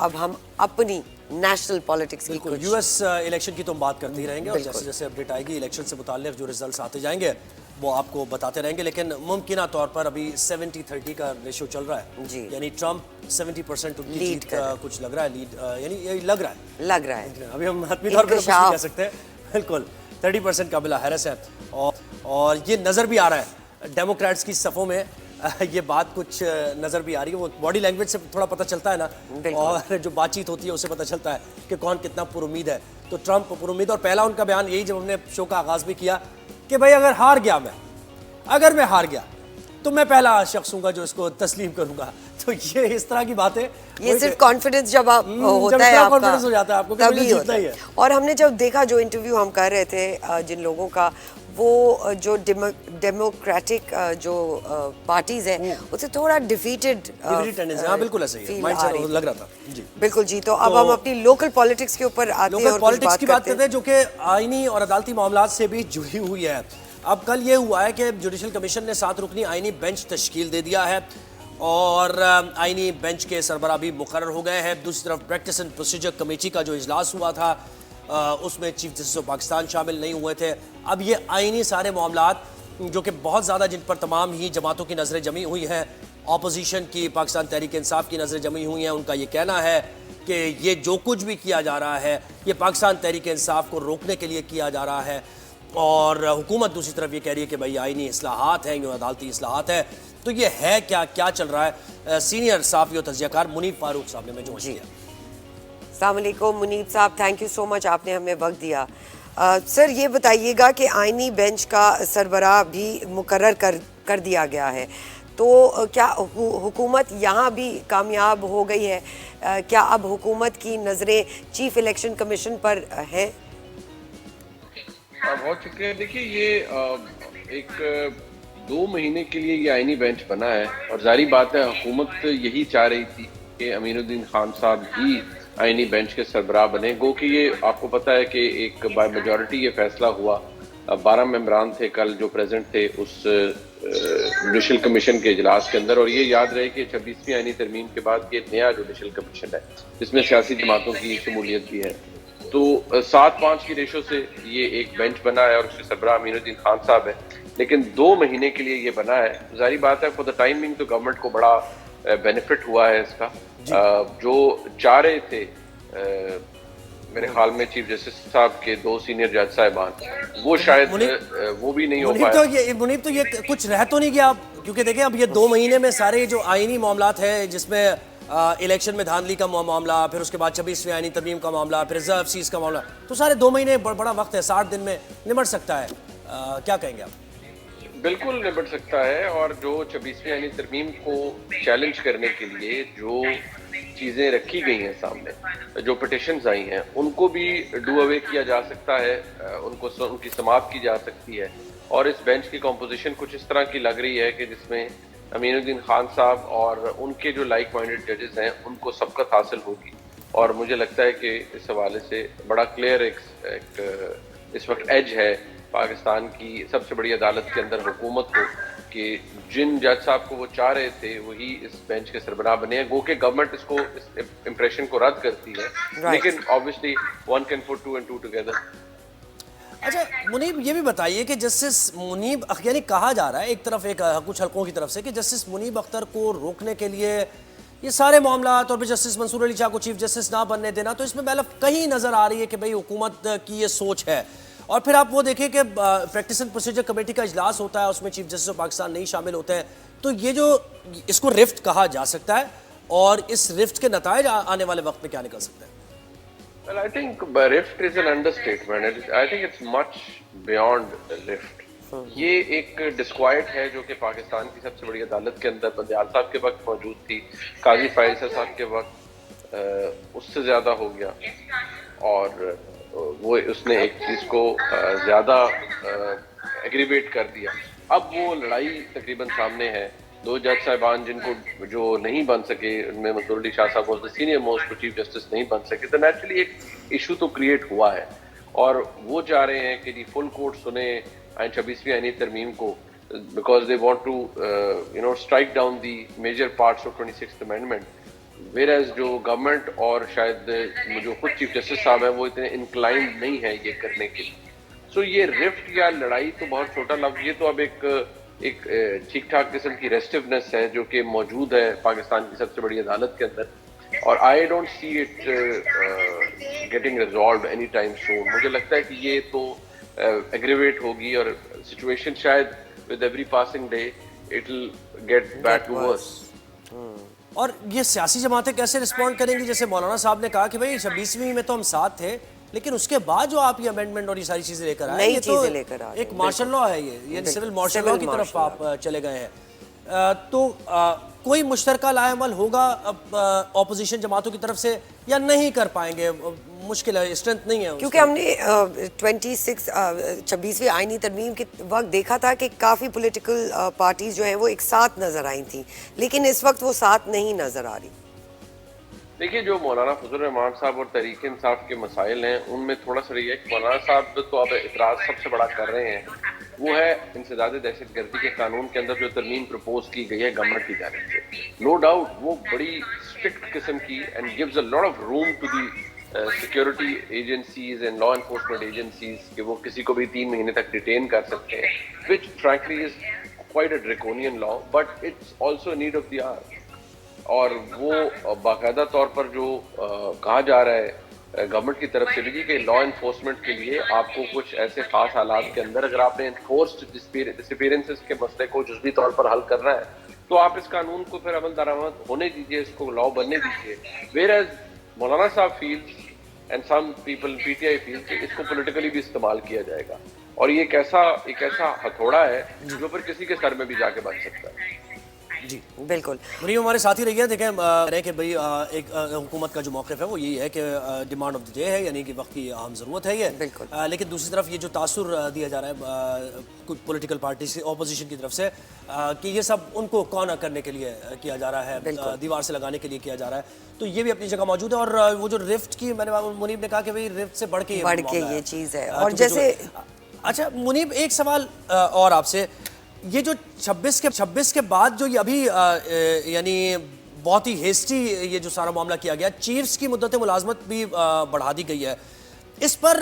اب ہم اپنی نیشنل پالیٹکس کی بالکل یو ایس الیکشن کی تو ہم بات کرتے ہی رہیں گے اور جیسے جیسے اپڈیٹ آئے گی الیکشن سے متعلق جو ریزلٹس آتے جائیں گے وہ آپ کو بتاتے رہیں گے، لیکن ممکنہ طور پر ابھی 70-30 کا ریشو چل رہا ہے، جی یعنی ٹرمپ 70% ان کی لیڈ جیت کا کچھ لگ رہا ہے، لیڈ یعنی یہ لگ رہا ہے ابھی ہم حتمی طور پر کچھ نہیں کہہ سکتے، بالکل 30% کا بلا حیرس ہے اور یہ نظر بھی آ رہا ہے ڈیموکریٹس کی صفوں میں، یہ بات کچھ نظر بھی آ رہی ہے، وہ باڈی لینگویج سے تھوڑا پتہ چلتا ہے نا، اور جو بات چیت ہوتی ہے اسے پتہ چلتا ہے کہ کون کتنا پر امید ہے، تو ٹرمپ پر امید، اور پہلا ان کا بیان یہی جب ہم نے شو کا آغاز بھی کیا کہ بھائی اگر میں ہار گیا تو میں پہلا شخص ہوں گا جو اس کو تسلیم کروں گا، تو یہ اس طرح کی بات ہے، یہ صرف کانفیڈنس جب آپ ہوتا ہے آپ کا ہو جاتا ہے آپ کو تبھی ہوتا ہے. اور ہم نے جب دیکھا جو انٹرویو ہم کر رہے تھے جن لوگوں کا، وہ جو ڈیموکریٹک جو پارٹیز ہیں اسے تھوڑا ڈیفیٹڈ بالکل ایسے ہی لگ رہا تھا. جی بالکل جی. تو اب ہم اپنی لوکل پالیٹکس کے اوپر آتے ہیں لوکل اور پالیٹکس کی بات کرتے ہیں جو کہ آئینی اور عدالتی معاملات سے بھی جڑی ہوئی ہے. اب کل یہ ہوا ہے کہ جوڈیشل کمیشن نے 7 رکنی آئینی بینچ تشکیل دے دیا ہے اور آئینی بینچ کے سربراہ بھی مقرر ہو گئے ہیں. دوسری طرف پریکٹس اینڈ پروسیجر کمیٹی کا جو اجلاس ہوا تھا اس میں چیف جسٹس آف پاکستان شامل نہیں ہوئے تھے. اب یہ آئینی سارے معاملات جو کہ بہت زیادہ جن پر تمام ہی جماعتوں کی نظریں جمی ہوئی ہیں، اپوزیشن کی، پاکستان تحریک انصاف کی نظریں جمی ہوئی ہیں، ان کا یہ کہنا ہے کہ یہ جو کچھ بھی کیا جا رہا ہے یہ پاکستان تحریک انصاف کو روکنے کے لیے کیا جا رہا ہے، اور حکومت دوسری طرف یہ کہہ رہی ہے کہ بھائی آئینی اصلاحات ہیں، یہ عدالتی اصلاحات ہے. تو یہ ہے کیا چل رہا ہے؟ سینئر صحافی و تجزیہ کار منیب فاروق صاحب نے میں جو کیا. السلام علیکم منیب صاحب، تھینک یو سو مچ، آپ نے ہمیں وقت دیا. سر یہ بتائیے گا کہ آئینی بینچ کا سربراہ بھی مقرر کر دیا گیا ہے، تو کیا حکومت یہاں بھی کامیاب ہو گئی ہے؟ کیا اب حکومت کی نظریں چیف الیکشن کمیشن پر ہیں؟ بہت شکریہ. دیکھیے یہ ایک 2 مہینے کے لیے یہ آئینی بینچ بنا ہے اور ظاہری بات ہے حکومت یہی چاہ رہی تھی کہ امین الدین خان صاحب ہی آئینی بینچ کے سربراہ بنے. گو کہ یہ آپ کو پتہ ہے کہ ایک بائی میجورٹی یہ فیصلہ ہوا. 12 ممبران تھے کل جو پریزنٹ تھے اس جوڈیشل کمیشن کے اجلاس کے اندر، اور یہ یاد رہے کہ 26ویں آئینی ترمیم کے بعد یہ نیا جوڈیشل کمیشن ہے جس میں سیاسی جماعتوں کی شمولیت بھی ہے. تو 7-5 کی ریشو سے یہ ایک بینچ بنا ہے اور اس کے سربراہ امین الدین خان صاحب ہے، لیکن 2 مہینے کے لیے یہ بنا ہے. ظاہری بات ہے فور دا ٹائمنگ تو گورنمنٹ کو بڑا بینیفٹ ہوا ہے اس کا. جو چاہ رہے تھے میرے خیال میں چیف جسٹس صاحب کے 2 سینئر جج صاحبان، وہ شاید وہ بھی نہیں ہو پایا. منیب تو یہ کچھ رہ تو نہیں گیا، کیونکہ دیکھیں اب یہ 2 مہینے میں سارے جو آئینی معاملات ہیں جس میں الیکشن میں دھاندلی کا معاملہ، پھر اس کے بعد 26ویں آئینی ترمیم کا معاملہ، پھر ریزرو سیز کا معاملہ، تو سارے 2 مہینے بڑا وقت ہے، 60 دن میں نمٹ سکتا ہے. کیا کہیں گے آپ؟ بالکل نبٹ سکتا ہے. اور جو 26ویں آئینی ترمیم کو چیلنج کرنے کے لیے جو چیزیں رکھی گئی ہیں سامنے، جو پٹیشنز آئی ہیں، ان کو بھی ڈو اوے کیا جا سکتا ہے، ان کی سماعت کی جا سکتی ہے. اور اس بینچ کی کمپوزیشن کچھ اس طرح کی لگ رہی ہے کہ جس میں امین الدین خان صاحب اور ان کے جو لائک مائنڈڈ ججز ہیں ان کو سبقت حاصل ہوگی. اور مجھے لگتا ہے کہ اس حوالے سے بڑا کلیئر ایک اس وقت ایج ہے پاکستان کی سب سے بڑی عدالت کے اندر حکومت کو کہ جن جج صاحب کو وہ چاہ رہے تھے وہی اس بینچ کے سربراہ بنے ہیں. گو کہ گورنمنٹ اس امپریشن کو رد کرتی ہے، لیکن obviously one can put 2 and 2 together. اچھا منیب یہ بھی بتائیے کہ جسٹس منیب، یعنی کہا جا رہا ہے ایک طرف کچھ حلقوں کی طرف سے کہ جسٹس منیب اختر کو روکنے کے لیے یہ سارے معاملات، اور پھر جسٹس منصور علی شاہ کو چیف جسٹس نہ بننے دینا، تو اس میں پہلے کہیں نظر آ رہی ہے کہ بھئی حکومت کی یہ سوچ ہے. اور پھر آپ وہ دیکھیں کہ پریکٹس اینڈ پروسیجر کمیٹی کا اجلاس ہوتا ہے، اس میں چیف جسٹس آف پاکستان نہیں شامل ہوتے ہیں. تو یہ جو اس کو رفٹ کہا جا سکتا ہے، اور اس رفٹ کے نتائج آنے والے وقت میں کیا نکل سکتے ہیں؟ Well, I think rift is an understatement. I think it's much beyond rift. یہ ایک ڈسکوائٹ ہے جو کہ پاکستان کی سب سے بڑی عدالت کے اندر بندیال صاحب کے وقت موجود تھی، قاضی فائز صاحب کے وقت اس سے زیادہ ہو گیا، اور وہ اس نے ایک چیز کو زیادہ ایگریویٹ کر دیا. اب وہ لڑائی تقریباً سامنے ہے. 2 جج صاحبان جن کو جو نہیں بن سکے، ان میں منصور علی شاہ صاحب سینئر موسٹ چیف جسٹس نہیں بن سکے، تو نیچرلی ایک ایشو تو کریٹ ہوا ہے. اور وہ چاہ رہے ہیں کہ جی فل کورٹ سنیں 26ویں آئینی ترمیم کو، because they want to strike down the major parts of 26th amendment. Whereas جو گورنمنٹ اور شاید جو خود چیف جسٹس صاحب ہیں وہ اتنے انکلائنڈ نہیں ہیں یہ کرنے کے لیے. سو یہ رفٹ یا لڑائی تو بہت چھوٹا لفظ, یہ تو اب ایک ٹھیک ٹھاک قسم کی ریسٹیونیس ہے جو کہ موجود ہے پاکستان کی سب سے بڑی عدالت کے اندر, اور I don't see it getting resolved any time soon. مجھے لگتا ہے کہ یہ تو ایگریویٹ ہوگی اور سچویشن شاید with every passing day it will get back to worse. اور یہ سیاسی جماعتیں کیسے رسپونڈ کریں گی؟ جیسے مولانا صاحب نے کہا کہ بھائی 26ویں میں تو ہم ساتھ تھے, لیکن اس کے بعد جو آپ یہ امینڈمنٹ اور یہ ساری چیزیں لے کر آئے, نئی یہ تو چیزیں لے کر آئے, ایک مارشل لا ہے, یہ سول مارشل لا کی طرف آپ چلے گئے ہیں. تو کوئی مشترکہ لاء عمل ہوگا اپوزیشن جماعتوں کی طرف سے یا نہیں کر پائیں گے؟ مشکل ہے, اسٹرینتھ نہیں ہے, کیونکہ ہم نے 26ویں آئینی ترمیم کے وقت دیکھا تھا کہ کافی پولیٹیکل پارٹیز جو ہیں وہ ایک ساتھ نظر آئی تھیں, لیکن اس وقت وہ ساتھ نہیں نظر آ رہی. دیکھیے جو مولانا فضل الرحمان صاحب اور تحریک انصاف کے مسائل ہیں ان میں تھوڑا سا یہ ہے کہ مولانا صاحب تو اب اعتراض سب سے بڑا کر رہے ہیں, وہ ہے انسداد دہشت گردی کے قانون کے اندر جو ترمیم پرپوز کی گئی ہے گورنمنٹ کی جانب سے. نو ڈاؤٹ وہ بڑی اسٹرکٹ قسم کی and gives a lot of room to the security agencies and law enforcement agencies کہ وہ کسی کو بھی 3 مہینے تک ڈیٹین کر سکتے ہیں, which frankly is quite a draconian law, but it's also need of the hour. اور وہ باقاعدہ طور پر جو کہا جا رہا ہے گورنمنٹ کی طرف سے بھی کہ لا انفورسمنٹ کے لیے آپ کو کچھ ایسے خاص حالات کے اندر اگر آپ نے انفورسڈ ڈسپیرنسز کے مسئلے کو جزوی طور پر حل کرنا ہے تو آپ اس قانون کو پھر عمل درآمد ہونے دیجیے, اس کو لا بننے دیجیے. ویئر ایز مولانا صاحب feels and some people P T I feels کہ اس کو پولیٹیکلی بھی استعمال کیا جائے گا, اور یہ ایک ایسا ہتھوڑا ہے جو پھر کسی کے سر میں بھی جا کے بچ سکتا ہے. جی بالکل منیب ہمارے ساتھ ہی رہی ہے. دیکھیں کہ بھئی ایک حکومت کا جو موقف ہے وہ یہی ہے کہ ڈیمانڈ آف دی ڈے ہے, یعنی کہ وقت کی اہم ضرورت ہے یہ, لیکن دوسری طرف یہ جو تاثر دیا جا رہا ہے کچھ پولیٹیکل پارٹی سے اپوزیشن کی طرف سے کہ یہ سب ان کو کارنر کرنے کے لیے کیا جا رہا ہے, دیوار سے لگانے کے لیے کیا جا رہا ہے, تو یہ بھی اپنی جگہ موجود ہے. اور وہ جو رفٹ کی میں نے منیب نے کہا کہ بھئی رفٹ سے بڑھ کے یہ چیز ہے. اور جیسے اچھا منیب ایک سوال اور آپ سے, یہ جو 26 کے بعد جو یہ ابھی یعنی بہت ہی ہیسٹی یہ جو سارا معاملہ کیا گیا, چیفز کی مدت ملازمت بھی بڑھا دی گئی ہے, اس پر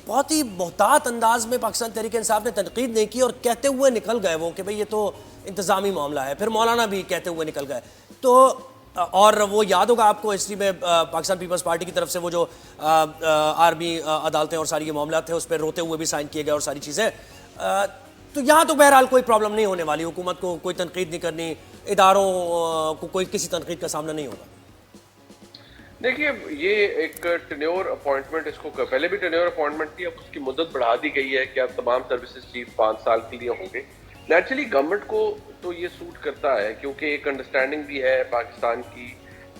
بہت ہی محتاط انداز میں پاکستان تحریک انصاف نے تنقید نہیں کی اور کہتے ہوئے نکل گئے وہ کہ بھئی یہ تو انتظامی معاملہ ہے. پھر مولانا بھی کہتے ہوئے نکل گئے, تو اور وہ یاد ہوگا آپ کو ہسٹری میں پاکستان پیپلز پارٹی کی طرف سے وہ جو آرمی عدالتیں اور ساری یہ معاملات تھے اس پہ روتے ہوئے بھی سائن کیے گئے اور ساری چیزیں. تو یہاں تو بہرحال کوئی پرابلم نہیں ہونے والی, حکومت کو کوئی تنقید نہیں کرنی, اداروں کو کوئی کسی تنقید کا سامنا نہیں ہوگا. دیکھیے یہ ایک ٹینیور اپوائنٹمنٹ, اس کو پہلے بھی ٹینیور اپوائنٹمنٹ تھی, اب اس کی مدت بڑھا دی گئی ہے کہ اب تمام سروسز چیف 5 سال کے لیے ہوں گے. نیچرلی گورنمنٹ کو تو یہ سوٹ کرتا ہے کیونکہ ایک انڈرسٹینڈنگ بھی ہے پاکستان کی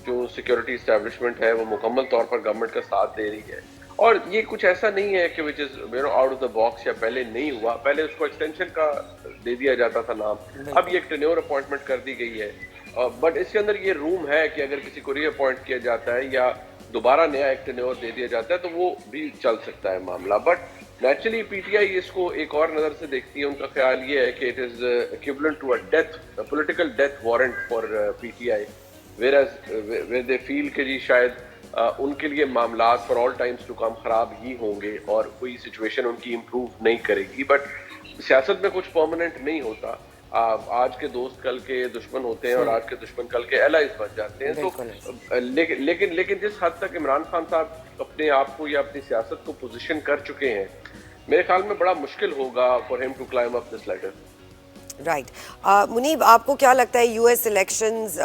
جو سیکورٹی اسٹیبلشمنٹ ہے وہ مکمل طور پر گورنمنٹ کا ساتھ دے رہی ہے, اور یہ کچھ ایسا نہیں ہے کہ which is out of the box یا پہلے نہیں ہوا. پہلے اس کو ایکسٹینشن کا دے دیا جاتا تھا نام, اب یہ ایک ٹینیور اپوائنٹمنٹ کر دی گئی ہے, بٹ اس کے اندر یہ روم ہے کہ اگر کسی کو ری اپوائنٹ کیا جاتا ہے یا دوبارہ نیا ایک ٹینیور دے دیا جاتا ہے تو وہ بھی چل سکتا ہے معاملہ. But naturally P T I اس کو ایک اور نظر سے دیکھتی ہے, ان کا خیال یہ ہے کہ it is equivalent to a death, political death warrant for P T I, where they feel کہ جی شاید ان کے لیے معاملات for all times to come خراب ہی ہوں گے اور کوئی سچویشن ان کی امپروو نہیں کرے گی. بٹ سیاست میں کچھ پرماننٹ نہیں ہوتا, آج کے دوست کل کے دشمن ہوتے ہیں اور آج کے دشمن کل کے الائز بن جاتے ہیں. تو لیکن جس حد تک عمران خان صاحب اپنے آپ کو یا اپنی سیاست کو پوزیشن کر چکے ہیں, میرے خیال میں بڑا مشکل ہوگا for him to climb up this ladder. Right. Muneeb آپ کو کیا لگتا ہے یو ایس الیکشنز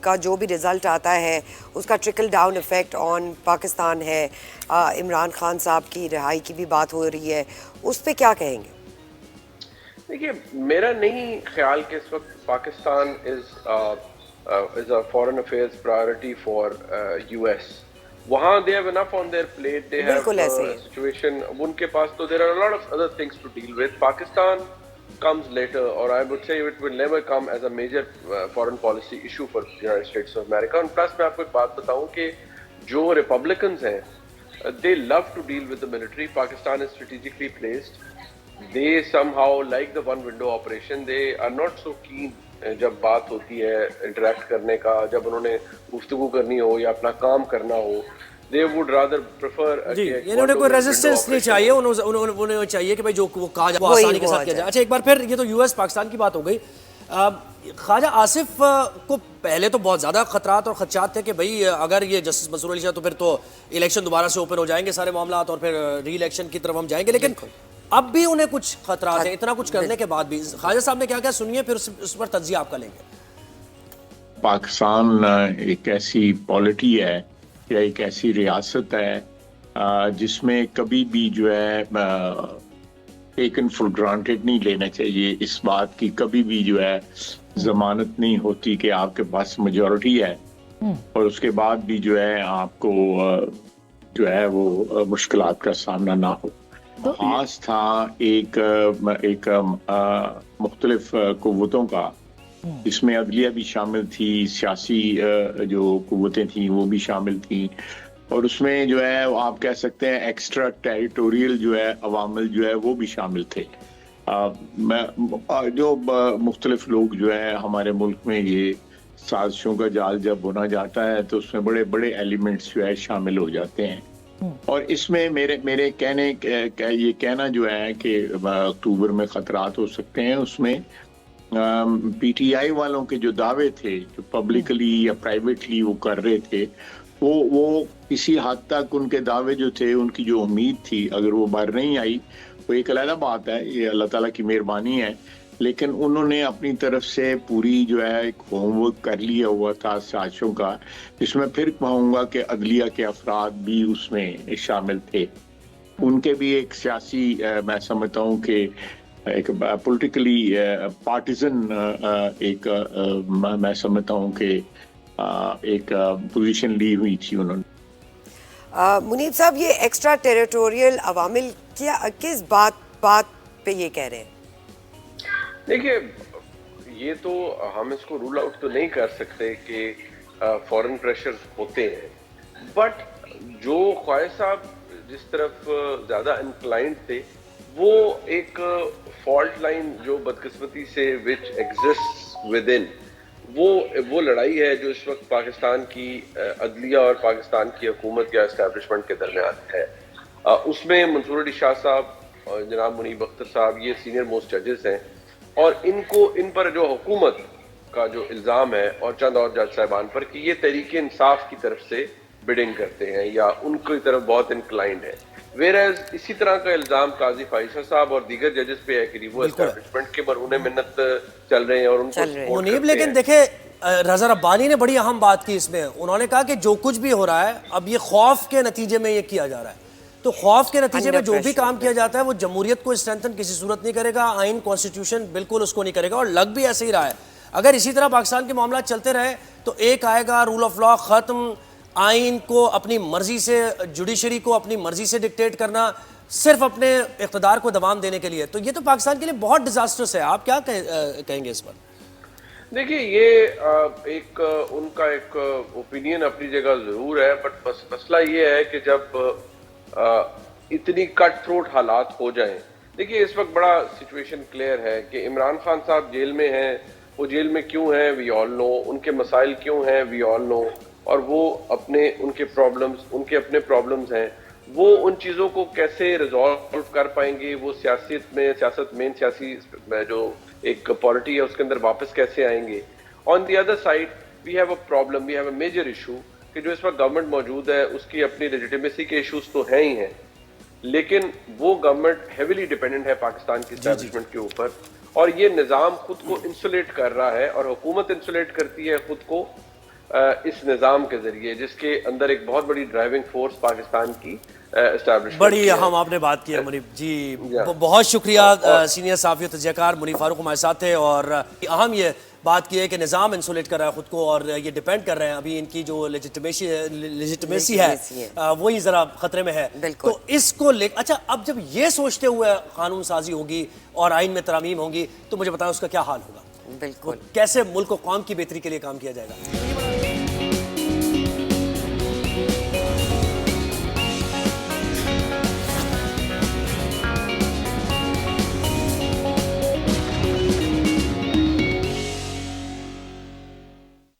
کا جو بھی رزلٹ آتا ہے اس کا trickle down effect on Pakistan ہے, عمران خان صاحب کی رہائی کی بھی بات ہو رہی ہے, اس پہ کیا کہیں گے؟ دیکھیے میرا نہیں خیال کہ اس وقت Pakistan is a foreign affairs priority for U S. وہاں they have enough on their plate, they have situation, ان کے پاس تو there are a lot of other things to deal with. Pakistan comes later, or I would say it will never come as a major foreign policy issue for the United States of America. And plus میں آپ کو ایک بات بتاؤں کہ جو Republicans ہیں they love to deal with the military. Pakistan is strategically placed. They somehow like the one window operation. They are not so keen جب بات ہوتی ہے انٹریکٹ کرنے کا, جب انہوں نے گفتگو کرنی ہو یا اپنا کام کرنا ہو, they would rather prefer جی, یعنی انہیں کوئی ریزسٹنس نہیں چاہیے, انہیں چاہیے کہ بھائی جو وہ کہا جائے وہ آسانی کے ساتھ کیا جائے. اچھا ایک بار پھر یہ تو یو ایس پاکستان کی بات ہو گئی. خواجہ آصف کو پہلے تو بہت زیادہ خطرات اور خدشات تھے کہ بھئی اگر یہ جسٹس مسرور علی شاہ تو پھر تو الیکشن دوبارہ سے اوپن ہو جائیں گے سارے معاملات اور پھر ری الیکشن کی طرف ہم جائیں گے, لیکن اب بھی انہیں کچھ خطرات ہیں اتنا کچھ کرنے کے بعد بھی. خواجہ صاحب نے کیا کیا سنیے پھر اس پر تجزیہ آپ کا لیں گے. پاکستان ایک ایسی پالیٹی ہے یا ایک ایسی ریاست ہے جس میں کبھی بھی جو ہے ٹیکن فور گرانٹیڈ نہیں لینا چاہیے. اس بات کی کبھی بھی جو ہے ضمانت نہیں ہوتی کہ آپ کے پاس میجورٹی ہے اور اس کے بعد بھی جو ہے آپ کو جو ہے وہ مشکلات کا سامنا نہ ہو. خاص تھا ایک مختلف قوتوں کا, اس میں عدلیہ بھی شامل تھی, سیاسی جو قوتیں تھیں وہ بھی شامل تھیں, اور اس میں جو ہے آپ کہہ سکتے ہیں ایکسٹرا ٹیریٹوریل جو ہے عوامل جو ہے وہ بھی شامل تھے. جو مختلف لوگ جو ہے ہمارے ملک میں یہ سازشوں کا جال جب بنا جاتا ہے تو اس میں بڑے بڑے ایلیمنٹس جو ہے شامل ہو جاتے ہیں, اور اس میں میرے یہ کہنا جو ہے کہ اکتوبر میں خطرات ہو سکتے ہیں, اس میں پی ٹی آئی والوں کے جو دعوے تھے جو پبلکلی یا پرائیویٹلی وہ کر رہے تھے وہ کسی حد تک ان کے دعوے جو تھے, ان کی جو امید تھی اگر وہ بر نہیں آئی وہ ایک علیحدہ بات ہے, یہ اللہ تعالیٰ کی مہربانی ہے, لیکن انہوں نے اپنی طرف سے پوری جو ہے ایک ہوم ورک کر لیا ہوا تھا سازشوں کا, جس میں پھر کہوں گا کہ عدلیہ کے افراد بھی اس میں شامل تھے. ان کے بھی ایک سیاسی میں سمجھتا ہوں کہ ایک پولیٹیکلی پارٹیزن ایک میں سمجھتا ہوں کہ ایک پوزیشن لی ہوئی تھی انہوں نے. منیب صاحب, یہ ایکسٹرا ٹیریٹوریل عوامل کس بات پہ یہ کہہ رہے ہیں؟ دیکھیے یہ تو ہم اس کو رول آؤٹ تو نہیں کر سکتے کہ فورن پریشر ہوتے ہیں, بٹ جو خواجہ صاحب جس طرف زیادہ انکلائنڈ تھے وہ ایک فالٹ لائن جو بدقسمتی سے وچ ایگزسٹس ود ان, وہ لڑائی ہے جو اس وقت پاکستان کی عدلیہ اور پاکستان کی حکومت یا اسٹیبلشمنٹ کے درمیان ہے. اس میں منصور علی شاہ صاحب اور جناب منیب اختر صاحب یہ سینئر موسٹ ججز ہیں, اور ان پر جو حکومت کا جو الزام ہے اور چند اور جج صاحبان پر کہ یہ تحریک انصاف کی طرف سے بڈنگ کرتے ہیں یا ان کی طرف بہت انکلائنڈ ہے, ویئرز اسی طرح کا الزام قاضی فائشہ صاحب اور دیگر ججز پہ ہے کہ وہ اسٹیبلشمنٹ کے مرہون منت چل رہے ہیں اور ان کو سپورٹ منیب. کرتے لیکن ہیں. دیکھیں رضا ربانی نے بڑی اہم بات کی اس میں, انہوں نے کہا کہ جو کچھ بھی ہو رہا ہے اب یہ خوف کے نتیجے میں یہ کیا جا رہا ہے, تو خوف کے نتیجے میں جو بھی کام کیا جاتا ہے وہ جمہوریت کو اسٹرینتھن کسی صورت نہیں کرے گا, آئین کانسٹیٹیوشن بالکل اس کو نہیں کرے گا, اور لگ بھی ایسے ہی رہا ہے. اگر اسی طرح پاکستان کے معاملات چلتے رہے تو ایک آئے گا رول آف لا ختم, آئین کو اپنی مرضی سے, جوڈیشری کو اپنی مرضی سے ڈکٹیٹ کرنا صرف اپنے اقتدار کو دوام دینے کے لیے, تو یہ تو پاکستان کے لیے بہت ڈیزاسٹرس ہے. آپ کیا کہیں گے اس پر؟ دیکھیے یہ ایک ان کا ایک اوپینین اپنی جگہ ضرور ہے, بٹ مسئلہ یہ ہے کہ جب اتنی کٹ تھروٹ حالات ہو جائیں. دیکھیے اس وقت بڑا سچویشن کلیئر ہے کہ عمران خان صاحب جیل میں ہیں, وہ جیل میں کیوں ہیں وی آل نو, ان کے مسائل کیوں ہیں وی آل نو, اور وہ ان کے اپنے پرابلمز ہیں, وہ ان چیزوں کو کیسے ریزالو کر پائیں گے, وہ سیاست مین سیاسی جو ایک پالیٹی ہے اس کے اندر واپس کیسے آئیں گے. On the other side we have a problem, we have a major issue کہ جو اس وقت گورنمنٹ موجود ہے اس کی اپنی لیجیٹیمیسی کے ایشوز تو ہیں ہی ہیں, لیکن وہ گورنمنٹ ہیویلی ڈیپینڈنٹ ہے پاکستان کی اسٹیبلشمنٹ کے اوپر, اور یہ نظام خود کو انسولیٹ کر رہا ہے, اور حکومت انسولیٹ کرتی ہے خود کو اس نظام کے ذریعے, جس کے اندر ایک بہت بڑی ڈرائیونگ فورس پاکستان کی اسٹیبلشمنٹ. بڑی اہم آپ نے بات کی ہے منیب جی, بہت شکریہ. سینئر صحافی و تجزیہ کار منیب فاروق ہمارے ساتھ تھے, اور اہم یہ بات کی ہے کہ نظام انسولیٹ کر رہا ہے خود کو, اور یہ ڈیپینڈ کر رہے ہیں ابھی ان کی جو لیجیٹمیسی ہے وہی ذرا خطرے میں ہے. تو اس کو اچھا اب جب یہ سوچتے ہوئے قانون سازی ہوگی اور آئین میں ترامیم ہوں گی تو مجھے بتائیں اس کا کیا حال ہوگا, بالکل کیسے ملک و قوم کی بہتری کے لیے کام کیا جائے گا.